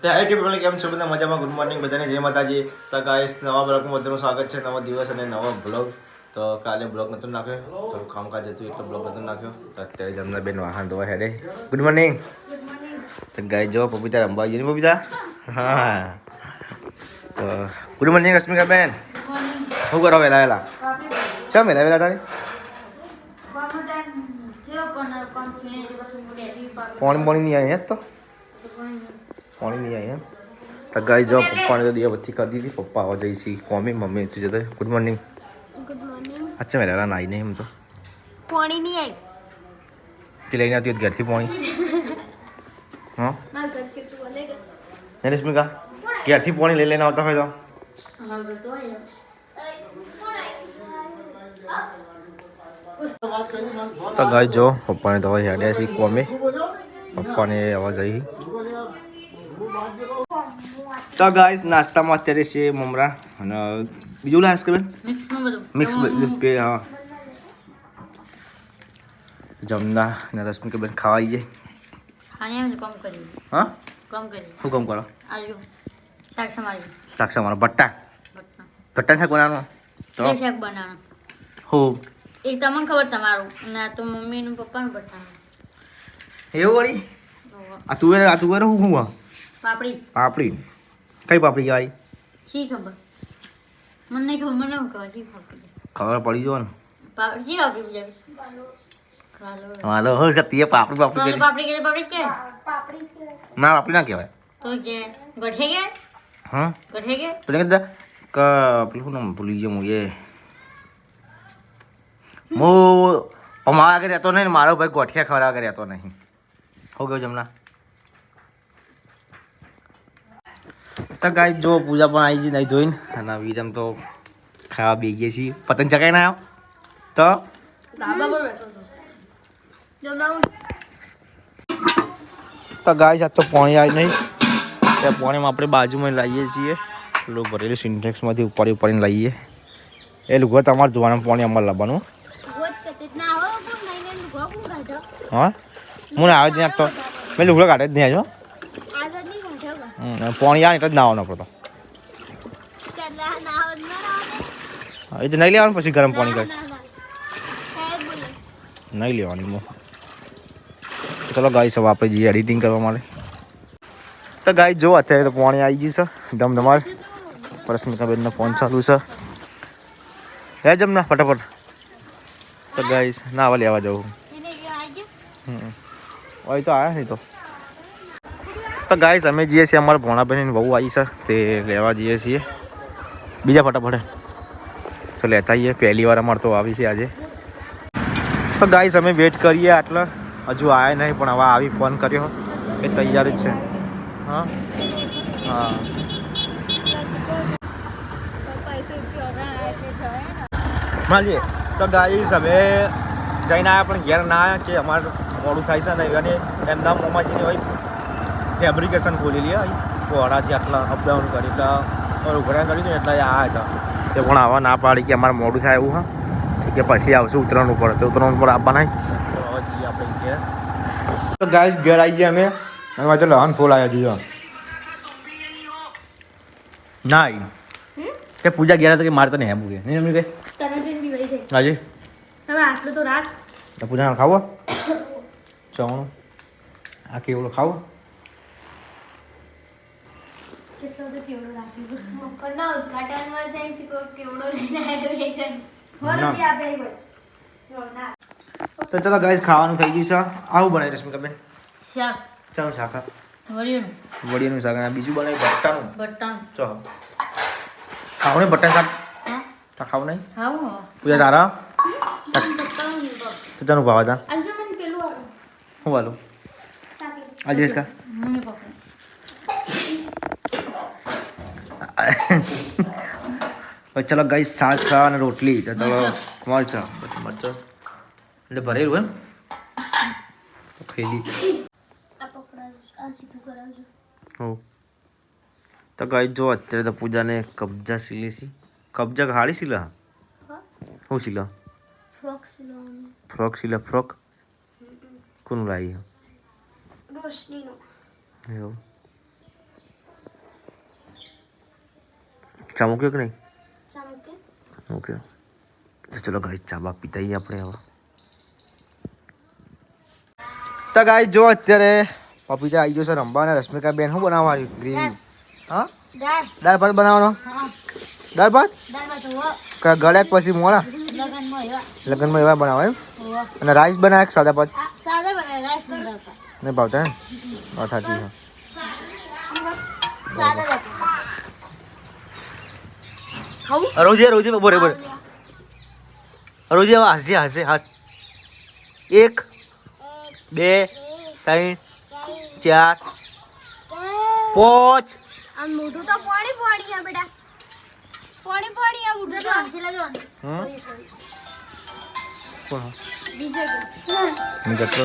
તો યુટ્યુબ પર કેમ છો બધા મજામાં? ગુડ મોર્નિંગ બધાને, જય માતાજી. તો ગાઈસ નવા બ્લોગમાં બધાનું સ્વાગત છે. નવો દિવસ અને નવો બ્લોગ. તો કાલે બ્લોગ નહોતો નાખ્યો, થોડું કામકાજ હતું એટલે બ્લોગ નહોતો નાખ્યો. તો અત્યારે જમના બેન વાહન ધોવા હેડે. Good morning. તો ગાય જો પપીતા રમવા જઈએ. પપીતા હા. તો ગુડ મોર્નિંગ રશ્મિકા બેન. શું કરો વહેલા વહેલા? કેમ વહેલા વહેલા તારી? પાણી નહીં આવી તો પાણી નહીં આવી એમ. તો ગાય જો પપ્પાને તો દિયા બધી કરી દીધી. પપ્પા આવવા જઈશી કોમી, મમ્મી તું જતો. Good morning. Good morning. અચ્છા વહેલા નાઈ નહીં એમ તો પાણી નહીં આવી. તે લઈને આવતી ઘરથી પાણી. હા માર ઘર છે તું બોલે કે રશ્મિકા ઘરથી પાણી લઈ લઈને આવતા હોય તો ગાય જો પપ્પાને તો હેડ્યા છે કોમે. પપ્પાને આવવા જઈ. તો ગાઈસ નાસ્તામાં અત્યારે છે મમરા અને બીજું લાશ કે બેન મિક્સ હા જમના ને રશ્મિકા બેન ખાવા આવી જાય. હા શું કામ કરો? શાક સમારો ભટ્ટા ભટ્ટા શાક બનાવવાનું તો શાક બનાવવાનું. હું એક તમને ખબર તમારું ના તો મમ્મી નું પપ્પાનું બનાવવાનું. એવું વળી આ તુવેર હું પાપડી પાપડી કઈ પાપડી કહેવાય? શી ખબર મને નહીં ખબર. મને શું ખબર શી પાપડી ખબર પડી જો ને શી પાપડી જાય. હાલો હો શકતી પાપડી પાપડી કરી. પાપડી કે પાપડી કે પાપડી છે. ના પાપડી ના કહેવાય. તો કે ગઠે કે હા ગઠે કે પેલા કહેતા કે પેલું નામ ભૂલી ગયો હું. અમારા આગળ રહેતો નહીં ને મારો ભાઈ ગોઠિયા ખવડાવવા આગળ રહેતો નહીં. હો ગયો જમના. તો ગાય જો પૂજા પણ આવી છે નહીં જોઈને અને વિરમ તો ખાવા બેસીએ છીએ. પતંગ ચકાઈ ના આવ્યો તો ધાબા પર બેઠો હતો. જમરાઉ તો ગાય જાત તો પાણી આવી નહીં. ત્યાં પાણીમાં આપણે બાજુમાં લાવીએ છીએ. પેલું ભરેલું સિન્ટેક્સમાંથી ઉપાડીને લાવીએ. એ લુગો તમારે જોવાનું પાણી અમારે લાવવાનું. રોજ કતે ના આવો પણ નહીં ને ઘોક હું કાઢો. હા મને આવે જ નહીં આપતો. મેં લુગડો કાઢે જ નહીં આવ્યો. આગળ નહીં કાઢો. પાણી આવે એટલે જ નાવાનો પડતો. ચાલા ના આવો ના આવો. એ તો નહીં લેવાનું પછી ગરમ પાણી કાઢ ના હે બોલે નહીં લેવાની. ચલો ગાય સબ આપણે જઈએ એડિટિંગ કરવા માટે. તો ગાય જો અત્યારે તો પાણી આવી ગયું છે ધમધમાર. પરસ્મિકા બેનનો ફોન ચાલુ છે. હે જમના ફટાફટ. તો ગાય ના આવા લેવા જવું. એને આવી ગયો. હોય તો આવ્યા નહીં તો ગાઈસ અમે જઈએ છીએ અમારા ભોણાબેન બહુ આવી છે તે લેવા જઈએ છીએ. બીજા ફટાફટ તો લેતા આવીએ. પહેલી વાર અમારે તો આવી છે આજે. તો ગાઈસ અમે વેટ કરીએ આટલા હજુ આવ્યા નહીં પણ હવે આવી ફોન કર્યો એ તૈયાર જ છે. હા હા માજી. તો ગાઈસ અમે જઈને આવ્યા પણ ઘેર ના આવ્યા કે અમારે મોડું થાય છે નહીં. અને એમના મોમાજીની હોય ફેબ્રિકેશન ખોલેલી હોય કોરાથી આટલા અપડાઉન કરી એટલે ઉઘરા કરી ને એટલે આ હતા તે પણ આવા ના પાડી કે અમારે મોડું થાય એવું. હા કે પછી આવશે ઉત્તરાયણ ઉપર તો ઉત્તરાયણ ઉપર આપવા નહીં તો હવે જઈએ આપણે ઘેર. તો ગાય ઘેર આવી ગયા અમે તો લહન ફૂલ આવ્યા દીધો ના તે પૂજા ઘેર તો કે મારે તો નહીં હેમું કે નહીં એમની કઈ તને જેમ બી વઈ જાય. હાજી હવે આટલું તો રાખ. તો પૂજા ખાવો ચવાણું આ કેવડો ખાવો. કેટલો તો કેવડો રાખ્યો. મફતના ઉદ્ઘાટનમાં જાય છે કોઈ કેવડો લઈને આવ્યો છે. ₹100 આપે ભાઈ. તો ચલો ગાઈસ ખાવાનું થઈ ગયું છે. આવું બનાવી રશ્મિકા બેન શાક ચાલો શાક વળીનું વડીનું શાક અને બીજું બનાવી ભટ્ટાનું. બટાણ ચલો ખાવું નહીં ભટ્ટા શાક હા તો ખાવું નહીં. ખાવું પૂજા તારા બતાવું નહીં બસ. તો ચાનું ભાવા તા આલજો મને પેલું આલો. શું વાલું શાક આજે કા મમ્મી પપ્પા ચલો ગાઈસ છાશ ખા અને રોટલી તો ચલો મરચા મરચા એટલે ભરેલું એમ તો ખાઈ લી. આ પકડાજો. આ સીધું કરાવજો. હો તો ગાઈસ જો અત્યારે તો પૂજાને કબજા સીલે છે. કબજા હાડી સીલા હા શું સીલા? ફ્રોક સિલાવવાનું. ફ્રોક સીલા ફ્રોક કોણ લાવી રોશનીનો. એવું ચા મૂક્યો કે નહીં? ચા મૂકે ઓકે તો ચલો ગાઈસ ચા બા પીતા આવીએ આપણે હવે. તો ગાઈસ જો અત્યારે પપીતા આવી ગયો છે રમવા અને રશ્મિકા બેન શું બનાવવાની ગ્રેવી? હા દાળ દાળ ભાત બનાવવાનો? હા દાળ ભાત દાળ ભાત હોવો ગળ્યા પછી મોડા લગનમાં એવા લગ્નમાં એવા બનાવે એમ? હોવો અને રાઈસ બનાવે કે સાદા ભાત આ સાદા બનાવે રાઈસ બનાવતા નહીં ભાવતા એમ? વાત સાચી છે. સાદા જ ખાવું રોજે બોરે રોજે હસે હસ 1 2 3 4 5 આ મોઢું તો પાણી છે બેટા પાણી આ મોઢું તો હસી લેજો કોણ બીજે હું જતો